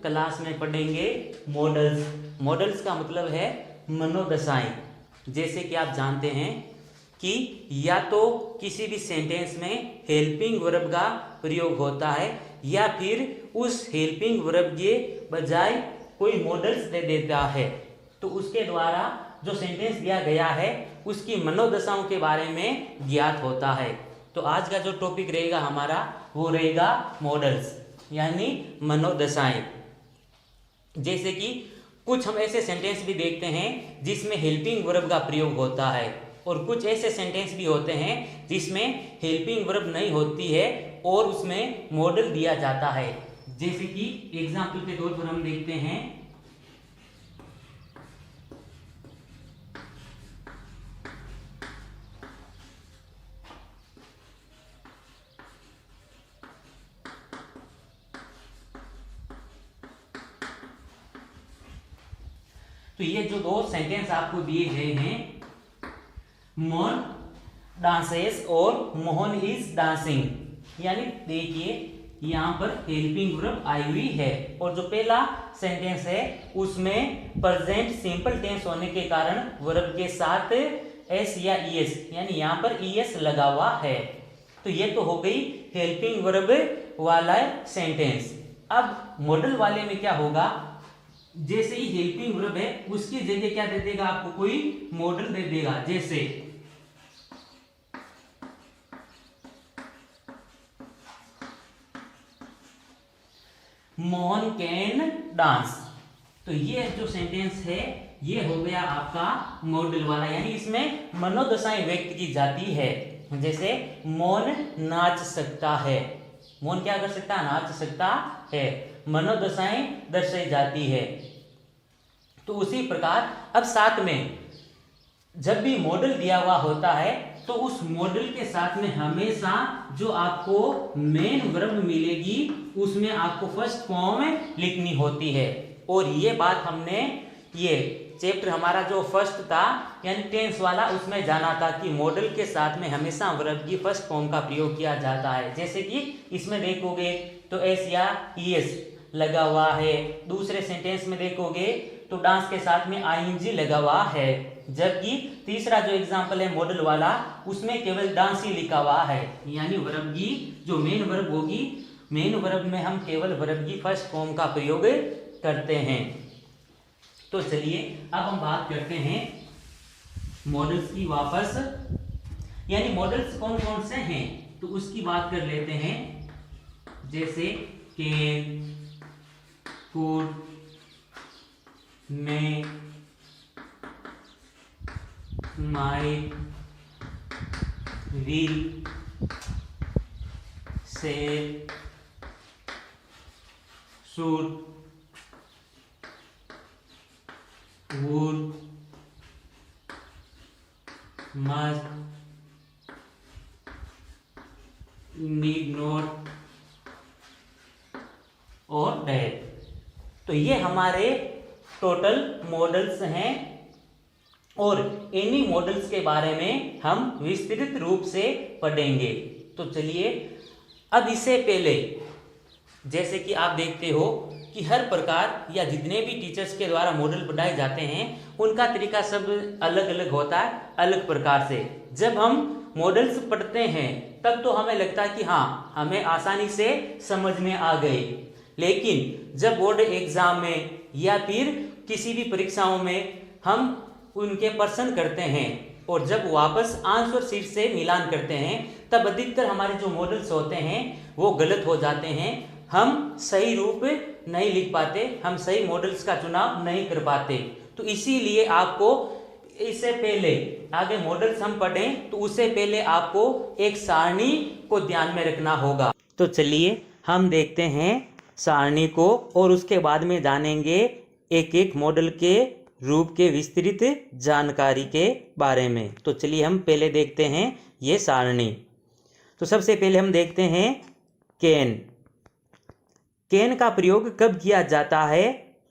Class में पढ़ेंगे models. Models का मतलब है मनोदशाएं। जैसे कि आप जानते हैं कि या तो किसी भी सेंटेंस में हेल्पिंग वर्ब का प्रयोग होता है या फिर उस हेल्पिंग वर्ब के बजाय कोई मॉडल्स दे देता है, तो उसके द्वारा जो सेंटेंस दिया गया है उसकी मनोदशाओं के बारे में ज्ञात होता है। तो आज का जो टॉपिक रहेगा हमारा वो रहेगा मॉडल्स यानी मनोदशाएं। जैसे कि कुछ हम ऐसे सेंटेंस भी देखते हैं जिसमें हेल्पिंग वर्ब का प्रयोग होता है और कुछ ऐसे सेंटेंस भी होते हैं जिसमें हेल्पिंग वर्ब नहीं होती है और उसमें मॉडल दिया जाता है। जैसे कि एग्जाम्पल के तौर पर हम देखते हैं तो ये जो दो सेंटेंस आपको दिए गए हैं, मोहन डांसेस और मोहन इज डांसिंग, यानी देखिए यहाँ पर हेल्पिंग वर्ब आई हुई है और जो पहला सेंटेंस है उसमें प्रेजेंट सिंपल टेंस होने के कारण वर्ब के साथ एस या ईएस यानी यहाँ पर ईएस लगा हुआ है। तो ये तो हो गई हेल्पिंग वर्ब वाला सेंटेंस। अब मॉडल वाले में क्या होगा, जैसे ही हेल्पिंग वर्ब है उसकी जगह क्या दे देगा, आपको कोई मॉडल दे देगा। जैसे मोहन कैन डांस, तो ये जो सेंटेंस है ये हो गया आपका मॉडल वाला, यानी इसमें मनोदशाएं व्यक्त की जाती है। जैसे मोहन नाच सकता है, मोहन क्या कर सकता है, नाच सकता है, मनोदशाएं दर्शाई जाती है। तो उसी प्रकार अब साथ में जब भी मॉडल दिया हुआ होता है तो उस मॉडल के साथ में हमेशा जो आपको मेन वर्ब मिलेगी उसमें आपको फर्स्ट फॉर्म लिखनी होती है। और ये बात हमने ये चैप्टर हमारा जो फर्स्ट था यानी टेंस वाला उसमें जाना था कि मॉडल के साथ में हमेशा वर्ब की फर्स्ट फॉर्म का प्रयोग किया जाता है। जैसे कि इसमें देखोगे तो एस या ईएस लगा हुआ है, दूसरे सेंटेंस में देखोगे तो डांस के साथ में आईएनजी लगा हुआ है, जबकि तीसरा जो एग्जांपल है मॉडल वाला उसमें केवल डांस ही लिखा हुआ है। यानी वर्ब की जो मेन वर्ब होगी, मेन वर्ब में हम केवल वर्ब की फर्स्ट फॉर्म का प्रयोग करते हैं। तो चलिए अब हम बात करते हैं मॉडल्स की वापस, यानी मॉडल्स कौन कौन से हैं तो उसकी बात कर लेते हैं। जैसे can, could, may, might, will, shall, should, would, must, need not और डेट। तो ये हमारे टोटल मॉडल्स हैं और इन्हीं मॉडल्स के बारे में हम विस्तृत रूप से पढ़ेंगे। तो चलिए अब इससे पहले जैसे कि आप देखते हो कि हर प्रकार या जितने भी टीचर्स के द्वारा मॉडल पढ़ाए जाते हैं उनका तरीका सब अलग अलग होता है, अलग प्रकार से। जब हम मॉडल्स पढ़ते हैं तब तो हमें लगता है कि हाँ हमें आसानी से समझ में आ गए, लेकिन जब बोर्ड एग्जाम में या फिर किसी भी परीक्षाओं में हम उनके प्रश्न करते हैं और जब वापस आंसर शीट से मिलान करते हैं तब अधिकतर हमारे जो मॉडल्स होते हैं वो गलत हो जाते हैं, हम सही रूप नहीं लिख पाते, हम सही मॉडल्स का चुनाव नहीं कर पाते। तो इसीलिए आपको इससे पहले आगे मॉडल्स हम पढ़ें तो उससे पहले आपको एक सारणी को ध्यान में रखना होगा। तो चलिए हम देखते हैं सारणी को और उसके बाद में जानेंगे एक एक मॉडल के रूप के विस्तृत जानकारी के बारे में। तो चलिए हम पहले देखते हैं ये सारणी। तो सबसे पहले हम देखते हैं कैन। कैन का प्रयोग कब किया जाता है,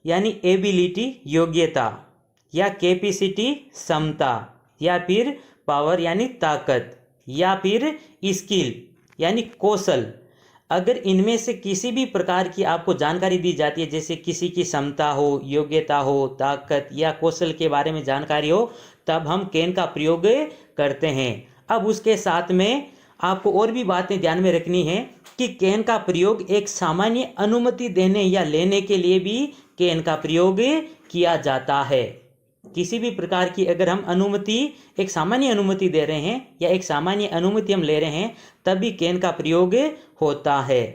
यानी एबिलिटी योग्यता या कैपेसिटी क्षमता या फिर पावर यानी ताकत या फिर स्किल यानी कौशल अगर इनमें से किसी भी प्रकार की आपको जानकारी दी जाती है, जैसे किसी की क्षमता हो, योग्यता हो, ताकत या कौशल के बारे में जानकारी हो, तब हम कैन का प्रयोग करते हैं। अब उसके साथ में आपको और भी बातें ध्यान में रखनी है कि कैन का प्रयोग एक सामान्य अनुमति देने या लेने के लिए भी कैन का प्रयोग किया जाता है। किसी भी प्रकार की अगर हम अनुमति, एक सामान्य अनुमति दे रहे हैं या एक सामान्य अनुमति हम ले रहे हैं, तभी कैन का प्रयोग होता है।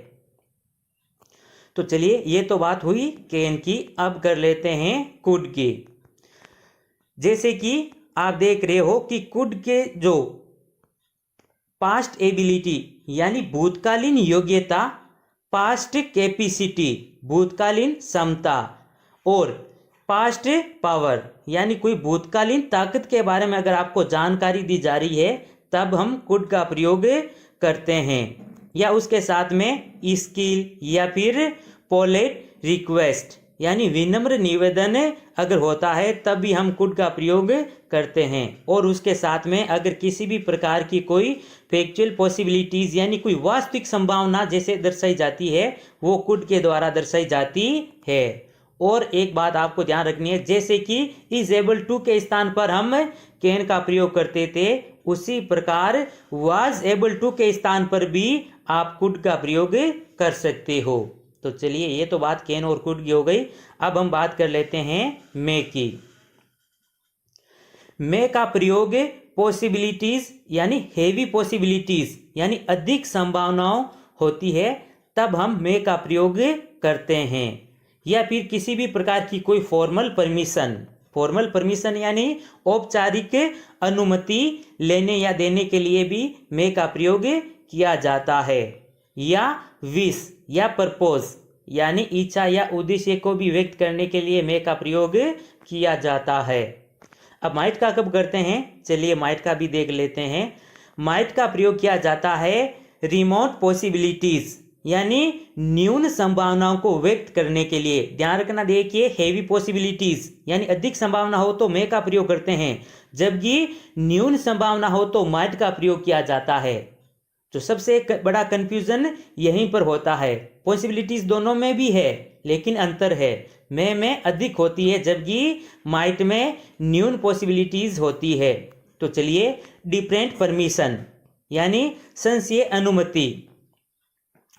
तो चलिए, ये तो बात हुई कैन की। अब कर लेते हैं कुड की। जैसे कि आप देख रहे हो कि कुड के जो पास्ट एबिलिटी यानी भूतकालीन योग्यता, पास्ट कैपेसिटी भूतकालीन क्षमता, और पास्ट पावर यानी कोई भूतकालीन ताकत के बारे में अगर आपको जानकारी दी जा रही है, तब हम कुड का प्रयोग करते हैं। या उसके साथ में स्किल या फिर पोलाइट रिक्वेस्ट यानी विनम्र निवेदन अगर होता है, तब भी हम कुड का प्रयोग करते हैं। और उसके साथ में अगर किसी भी प्रकार की कोई फैक्चुअल पॉसिबिलिटीज यानी कोई वास्तविक संभावना जैसे दर्शाई जाती है, वो कुड के द्वारा दर्शाई जाती है। और एक बात आपको ध्यान रखनी है, जैसे कि इज एबल टू के स्थान पर हम कैन का प्रयोग करते थे, उसी प्रकार वाज एबल टू के स्थान पर भी आप कुड का प्रयोग कर सकते हो। तो चलिए, ये तो बात कैन और कुड की हो गई। अब हम बात कर लेते हैं मे की। मे का प्रयोग पॉसिबिलिटीज यानी हेवी पॉसिबिलिटीज यानी अधिक संभावनाओं होती है, तब हम मे का प्रयोग करते हैं। या फिर किसी भी प्रकार की कोई फॉर्मल परमिशन यानी औपचारिक अनुमति लेने या देने के लिए भी मे का प्रयोग किया जाता है। या विश या परपोज यानी इच्छा या उद्देश्य को भी व्यक्त करने के लिए मे का प्रयोग किया जाता है। अब माइट का कब करते हैं, चलिए माइट का भी देख लेते हैं। माइट का प्रयोग किया जाता है रिमोट पॉसिबिलिटीज यानी न्यून संभावनाओं को व्यक्त करने के लिए। ध्यान रखना, देखिए हेवी पॉसिबिलिटीज यानी अधिक संभावना हो तो मे का प्रयोग करते हैं, जबकि न्यून संभावना हो तो माइट का प्रयोग किया जाता है। तो सबसे बड़ा कंफ्यूजन यहीं पर होता है। पॉसिबिलिटीज दोनों में भी है, लेकिन अंतर है, मे में अधिक होती है जबकि माइट में न्यून पॉसिबिलिटीज होती है। तो चलिए, डिफरेंट परमिशन यानी संशय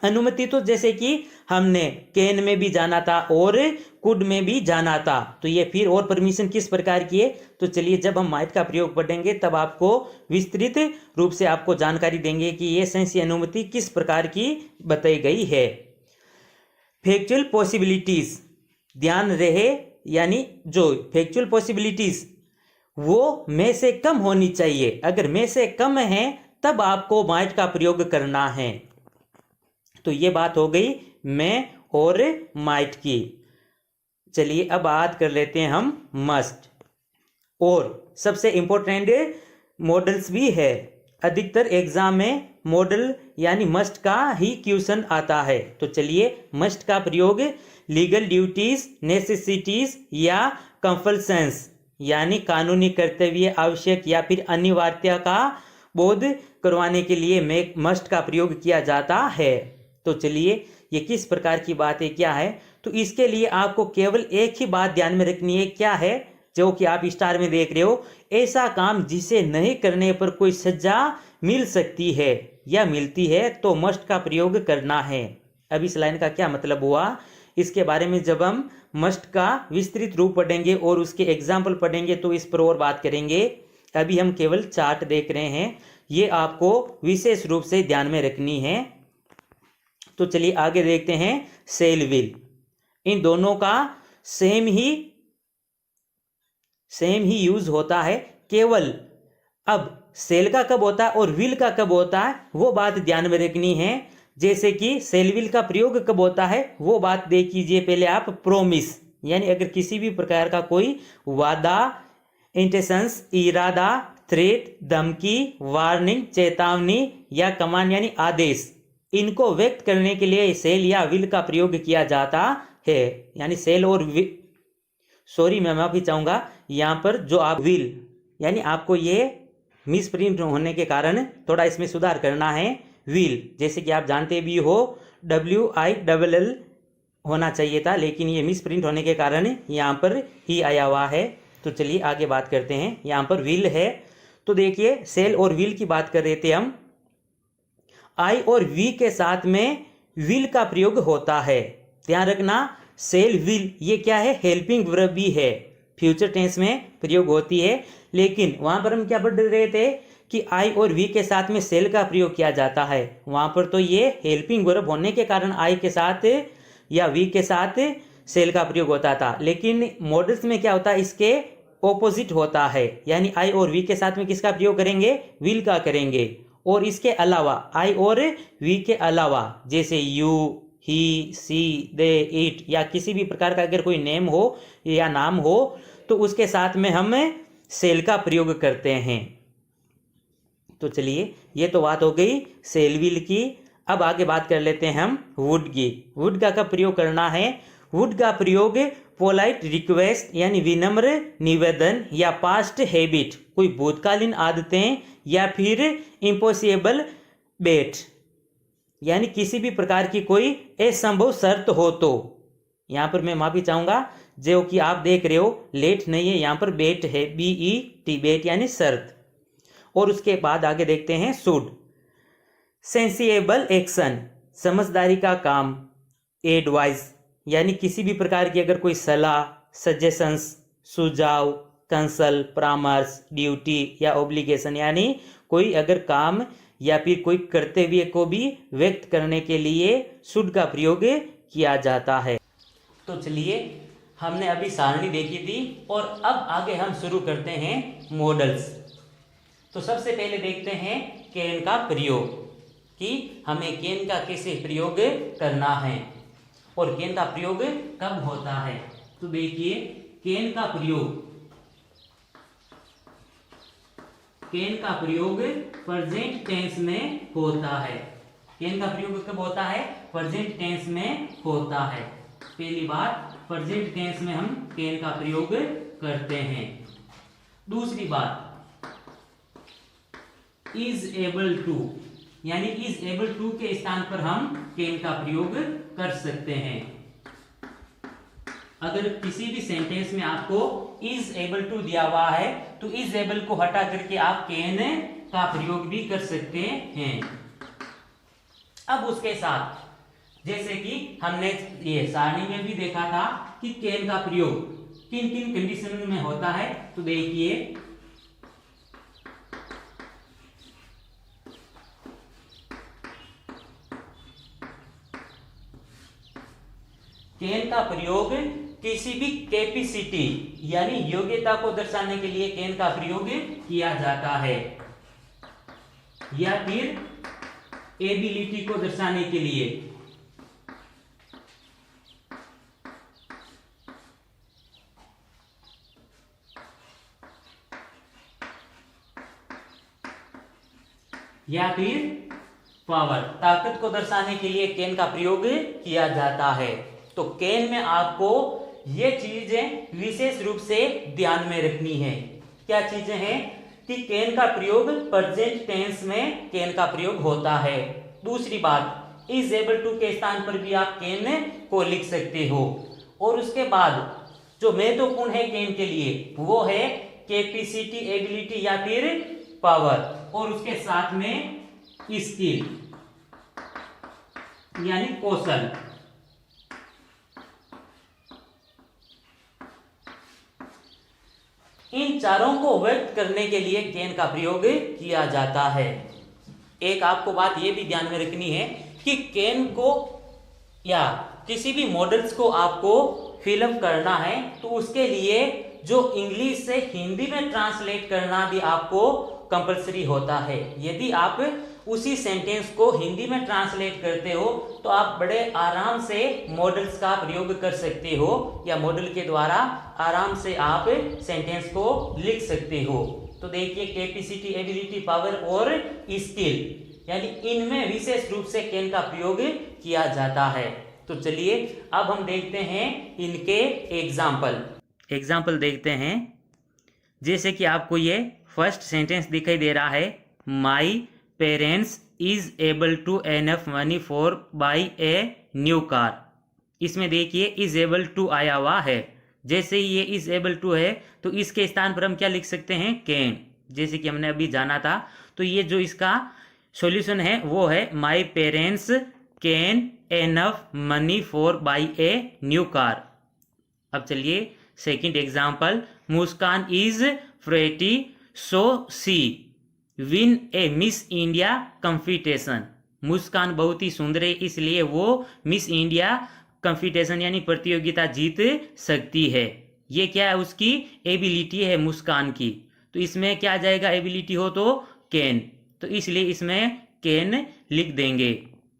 अनुमति तो जैसे कि हमने कैन में भी जाना था और कुड में भी जाना था, तो ये फिर और परमिशन किस प्रकार की है, तो चलिए जब हम माइट का प्रयोग पढ़ेंगे तब आपको विस्तृत रूप से आपको जानकारी देंगे कि ये संशय अनुमति किस प्रकार की बताई गई है। फैक्चुअल पॉसिबिलिटीज, ध्यान रहे, यानी जो फैक्चुअल पॉसिबिलिटीज वो में से कम होनी चाहिए। अगर में से कम है तब आपको माइट का प्रयोग करना है। तो ये बात हो गई में और माइट की। चलिए अब बात कर लेते हैं हम मस्ट। और सबसे इंपॉर्टेंट मॉडल्स भी है। अधिकतर एग्जाम में मॉडल यानी मस्ट का ही क्वेश्चन आता है। तो चलिए, मस्ट का प्रयोग लीगल ड्यूटीज, नेसेसिटीज या कंपल्शंस यानी कानूनी कर्तव्य, आवश्यक या फिर अनिवार्यता का बोध करवाने के लिए मस्ट का प्रयोग किया जाता है। तो चलिए, ये किस प्रकार की बातें क्या है, तो इसके लिए आपको केवल एक ही बात ध्यान में रखनी है। क्या है, जो कि आप स्टार में देख रहे हो, ऐसा काम जिसे नहीं करने पर कोई सजा मिल सकती है या मिलती है तो मस्ट का प्रयोग करना है। अब इस लाइन का क्या मतलब हुआ, इसके बारे में जब हम मस्ट का विस्तृत रूप पढ़ेंगे और उसके एग्जाम्पल पढ़ेंगे तो इस पर और बात करेंगे। अभी हम केवल चार्ट देख रहे हैं, ये आपको विशेष रूप से ध्यान में रखनी है। तो चलिए आगे देखते हैं सेल विल। इन दोनों का सेम ही यूज होता है, केवल अब सेल का कब होता है और विल का कब होता है वो बात ध्यान में रखनी है। जैसे कि सेल विल का प्रयोग कब होता है वो बात देख कीजिए पहले आप। प्रोमिस यानी अगर किसी भी प्रकार का कोई वादा, इंटेंशंस, इरादा, थ्रेट, धमकी, वार्निंग, चेतावनी या कमांड यानी आदेश, इनको व्यक्त करने के लिए सेल या विल का प्रयोग किया जाता है। यानी सेल और सॉरी मैं माफी चाहूंगा, यहाँ पर जो आप विल यानी आपको ये मिस प्रिंट होने के कारण थोड़ा इसमें सुधार करना है। विल जैसे कि आप जानते भी हो WILL होना चाहिए था, लेकिन ये मिस प्रिंट होने के कारण यहाँ पर ही आया हुआ है। तो चलिए आगे बात करते हैं। यहाँ पर विल है, तो देखिए सेल और विल की बात कर रहे थे हम। आई और वी के साथ में विल का प्रयोग होता है। ध्यान रखना, सेल विल ये क्या है, हेल्पिंग वर्ब भी है, फ्यूचर टेंस में प्रयोग होती है। लेकिन वहां पर हम क्या पढ़ रहे थे कि आई और वी के साथ में सेल का प्रयोग किया जाता है। वहां पर तो ये हेल्पिंग वर्ब होने के कारण आई के साथ या वी के साथ सेल का प्रयोग होता था। लेकिन मॉडल्स में क्या होता है, इसके ऑपोजिट होता है, यानी आई और वी के साथ में किसका प्रयोग करेंगे, विल का करेंगे। और इसके अलावा आई और वी के अलावा जैसे you, he, C, they, it या किसी भी प्रकार का अगर कोई नेम हो या नाम हो तो उसके साथ में हम सेल का प्रयोग करते हैं। तो चलिए ये तो बात हो गई सेल विल की। अब आगे बात कर लेते हैं हम वुड की। वुड का कब प्रयोग करना है, वुड का प्रयोग पोलाइट रिक्वेस्ट यानी विनम्र निवेदन या पास्ट हैबिट, कोई भूतकालीन आदतें या फिर इम्पॉसिबल बेट यानी किसी भी प्रकार की कोई असंभव शर्त हो तो। यहाँ पर मैं माफी चाहूंगा, जो कि आप देख रहे हो लेट नहीं है, यहाँ पर बेट है, BET बेट यानी शर्त। और उसके बाद आगे देखते हैं शुड, सेंसिएबल एक्शन समझदारी का काम, एडवाइस यानी किसी भी प्रकार की अगर कोई सलाह, सजेशंस सुझाव, कंसल परामर्श, ड्यूटी या ऑब्लिगेशन यानी कोई अगर काम या फिर कोई कर्तव्य को भी व्यक्त करने के लिए शुड का प्रयोग किया जाता है। तो चलिए हमने अभी सारणी देखी थी और अब आगे हम शुरू करते हैं मॉडल्स। तो सबसे पहले देखते हैं कैन का प्रयोग कि हमें कैन का कैसे प्रयोग करना है और कैन का प्रयोग कब होता है। तो देखिए कैन का प्रयोग प्रेजेंट टेंस में होता है। कैन का प्रयोग कब होता है, प्रेजेंट टेंस में होता है। पहली बात, प्रेजेंट टेंस में हम कैन का प्रयोग करते हैं। दूसरी बात, इज एबल टू यानी इज एबल टू के स्थान पर हम कैन का प्रयोग कर सकते हैं। अगर किसी भी सेंटेंस में आपको इज एबल टू दिया हुआ है तो इज एबल को हटा करके आप कैन का प्रयोग भी कर सकते हैं। अब उसके साथ जैसे कि हमने ये सारणी में भी देखा था कि कैन का प्रयोग किन किन कंडीशन में होता है। तो देखिए कैन का प्रयोग किसी भी कैपेसिटी यानी योग्यता को दर्शाने के लिए कैन का प्रयोग किया जाता है या फिर एबिलिटी को दर्शाने के लिए। या फिर पावर, ताकत को दर्शाने के लिए कैन का प्रयोग किया जाता है। तो कैन में आपको ये चीजें विशेष रूप से ध्यान में रखनी है। क्या चीजें हैं कि कैन का प्रयोग प्रेजेंट टेंस में कैन का प्रयोग होता है। दूसरी बात, इज एबल टू के स्थान पर भी आप कैन को लिख सकते हो। और उसके बाद जो महत्वपूर्ण है कैन के लिए वो है कैपेसिटी, एबिलिटी या फिर पावर, और उसके साथ में स्किल यानी कौशल। इन चारों को व्यक्त करने के लिए कैन का प्रयोग किया जाता है। एक आपको बात यह भी ध्यान में रखनी है कि कैन को या किसी भी मॉडल्स को आपको फिल्म करना है तो उसके लिए जो इंग्लिश से हिंदी में ट्रांसलेट करना भी आपको कंपलसरी होता है। यदि आप उसी सेंटेंस को हिंदी में ट्रांसलेट करते हो तो आप बड़े आराम से मॉडल्स का प्रयोग कर सकते हो या मॉडल के द्वारा आराम से आप सेंटेंस को लिख सकते हो। तो देखिए कैपेसिटी, एबिलिटी, पावर और स्किल यानी इनमें विशेष रूप से कैन का प्रयोग किया जाता है। तो चलिए अब हम देखते हैं इनके एग्जाम्पल देखते हैं। जैसे कि आपको ये फर्स्ट सेंटेंस दिखाई दे रहा है, my parents is able to enough money for buy a new car. इसमें देखिए इज एबल टू आया हुआ है, जैसे ही ये इज एबल टू है तो इसके स्थान पर हम क्या लिख सकते हैं, कैन, जैसे कि हमने अभी जाना था। तो ये जो इसका सॉल्यूशन है वो है my parents can enough money for buy a new car. अब चलिए second example, Muskan is pretty so she win a Miss India competition. Muskan बहुत ही सुंदर है इसलिए वो मिस इंडिया कंपटीशन यानी प्रतियोगिता जीत सकती है। ये क्या है, उसकी एबिलिटी है मुस्कान की। तो इसमें क्या आ जाएगा, एबिलिटी हो तो कैन, तो इसलिए इसमें कैन लिख देंगे।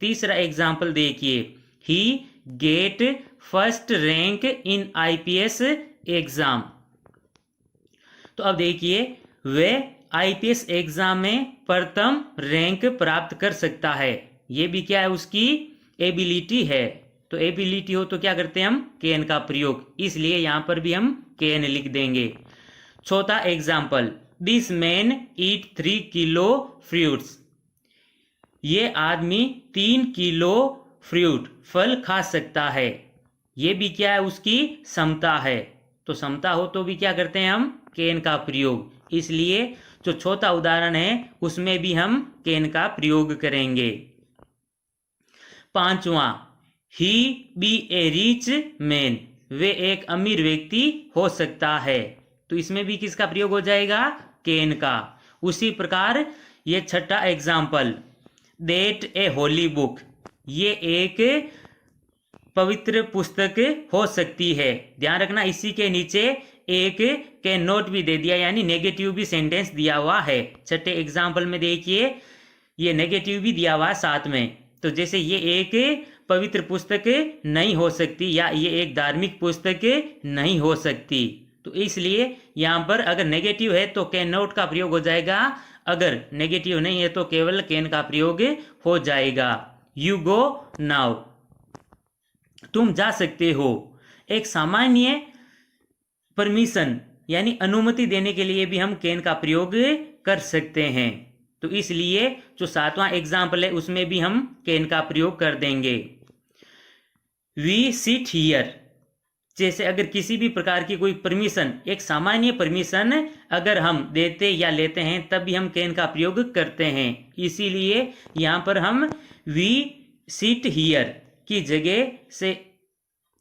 तीसरा एग्जांपल देखिए, he get first rank in IPS exam. तो अब देखिए वे आईपीएस एग्जाम में प्रथम रैंक प्राप्त कर सकता है। ये भी क्या है, उसकी एबिलिटी है। तो एबिलिटी हो तो क्या करते हैं हम, कैन का प्रयोग, इसलिए यहां पर भी हम कैन लिख देंगे। चौथा example, this man eat 3 kilo fruits. ये आदमी 3 किलो फ्रूट फल खा सकता है। ये भी क्या है, उसकी क्षमता है। तो क्षमता हो तो भी क्या करते हैं हम, कैन का प्रयोग, इसलिए जो चौथा उदाहरण है उसमें भी हम कैन का प्रयोग करेंगे। पांचवा, ही बी ए रिच मैन, वे एक अमीर व्यक्ति हो सकता है। तो इसमें भी किसका प्रयोग हो जाएगा, कैन का। उसी प्रकार ये छठा example, that A Holi book, ये एक पवित्र पुस्तक हो सकती है। ध्यान रखना इसी के नीचे एक कैन नॉट भी दे दिया, यानी नेगेटिव भी सेंटेंस दिया हुआ है। छठे एग्जाम्पल में देखिए ये नेगेटिव भी दिया हुआ है साथ में। तो जैसे ये एक पवित्र पुस्तक नहीं हो सकती या ये एक धार्मिक पुस्तक नहीं हो सकती, तो इसलिए यहां पर अगर नेगेटिव है तो कैन नॉट का प्रयोग हो जाएगा, अगर नेगेटिव नहीं है तो केवल कैन का प्रयोग हो जाएगा। यू गो नाउ, तुम जा सकते हो। एक सामान्य परमिशन यानी अनुमति देने के लिए भी हम कैन का प्रयोग कर सकते हैं। तो इसलिए जो सातवां एग्जाम्पल है उसमें भी हम कैन का प्रयोग कर देंगे। वी सिट हियर, जैसे अगर किसी भी प्रकार की कोई परमिशन, एक सामान्य परमिशन अगर हम देते या लेते हैं तब भी हम कैन का प्रयोग करते हैं। इसीलिए यहां पर हम वी सिट हियर की जगह से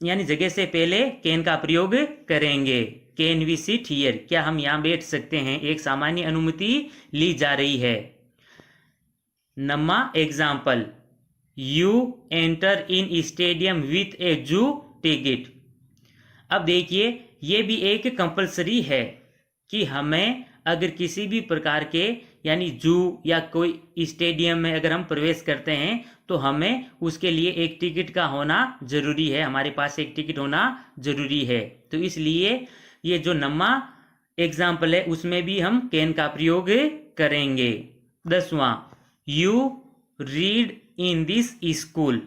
यानी जगह से पहले कैन का प्रयोग करेंगे। कैन वी सिट हियर, क्या हम यहां बैठ सकते हैं, एक सामान्य अनुमति ली जा रही है। नम्मा example, you enter in stadium with a zoo ticket. अब देखिए ये भी एक कंपलसरी है कि हमें अगर किसी भी प्रकार के यानी जू या कोई स्टेडियम में अगर हम प्रवेश करते हैं तो हमें उसके लिए एक टिकट का होना जरूरी है, हमारे पास एक टिकट होना जरूरी है। तो इसलिए ये जो नम्मा एग्जाम्पल है उसमें भी हम कैन का प्रयोग करेंगे। 10वां, you read in this school,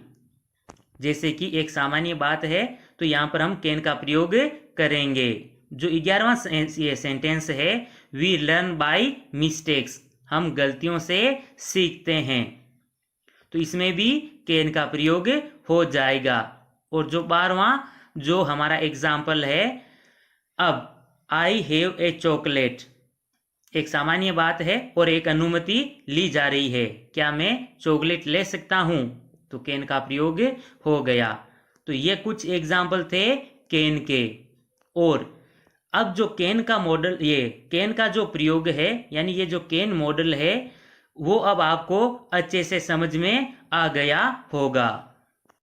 जैसे कि एक सामान्य बात है तो यहां पर हम कैन का प्रयोग करेंगे। जो 11वां ये सेंटेंस है, वी लर्न बाय मिस्टेक्स, हम गलतियों से सीखते हैं, तो इसमें भी कैन का प्रयोग हो जाएगा। और जो 12वां जो हमारा एग्जाम्पल है, अब आई हैव ए चॉकलेट, एक सामान्य बात है और एक अनुमति ली जा रही है, क्या मैं चॉकलेट ले सकता हूं, तो कैन का प्रयोग हो गया। तो ये कुछ एग्जाम्पल थे कैन के। और अब जो कैन का मॉडल, ये कैन का जो प्रयोग है यानी ये जो कैन मॉडल है वो अब आपको अच्छे से समझ में आ गया होगा।